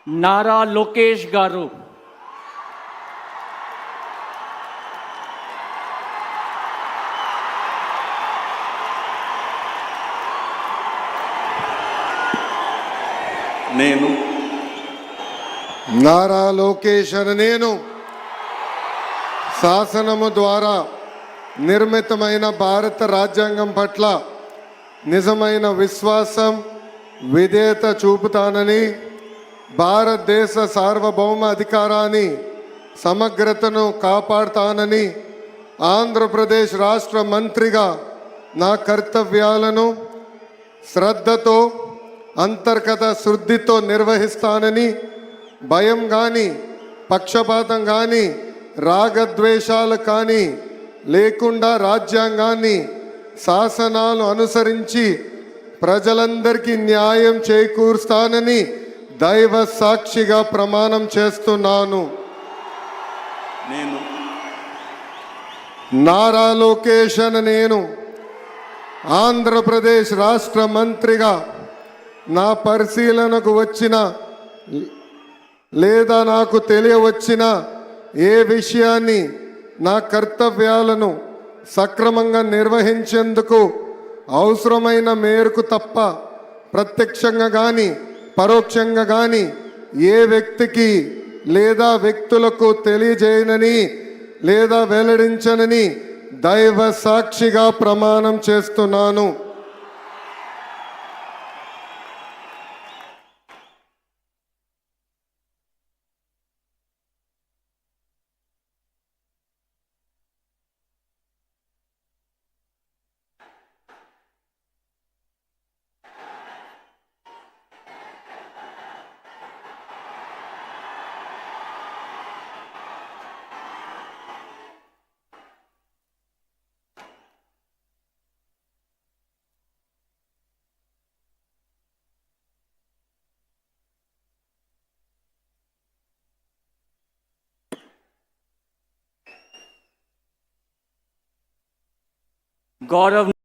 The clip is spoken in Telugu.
నారా లోకేష్ గారు, నేను నారా లోకేష్ అనే నేను శాసనము ద్వారా నిర్మితమైన భారత రాజ్యాంగం పట్ల నిజమైన విశ్వాసం విధేయత చూపుతానని, భారతదేశ సార్వభౌమ అధికారాన్ని సమగ్రతను కాపాడుతానని, ఆంధ్రప్రదేశ్ రాష్ట్ర మంత్రిగా నా కర్తవ్యాలను శ్రద్ధతో అంతర్గత శుద్ధితో నిర్వహిస్తానని, భయం కానీ పక్షపాతం కానీ రాగద్వేషాలు కానీ లేకుండా రాజ్యాంగాన్ని శాసనాలు అనుసరించి ప్రజలందరికీ న్యాయం చేకూరుస్తానని దైవ సాక్షిగా ప్రమాణం చేస్తున్నాను. నేను నారా లోకేష్ అనే నేను ఆంధ్రప్రదేశ్ రాష్ట్ర మంత్రిగా నా పరిశీలనకు వచ్చిన లేదా నాకు తెలియవచ్చిన ఏ విషయాన్ని నా కర్తవ్యాలను సక్రమంగా నిర్వహించేందుకు అవసరమైన మేరకు తప్ప ప్రత్యక్షంగా కానీ పరోక్షంగా కానీ ఏ వ్యక్తికి లేదా వ్యక్తులకు తెలియజేయనని లేదా వెల్లడించనని దైవ సాక్షిగా ప్రమాణం చేస్తున్నాను. गौरव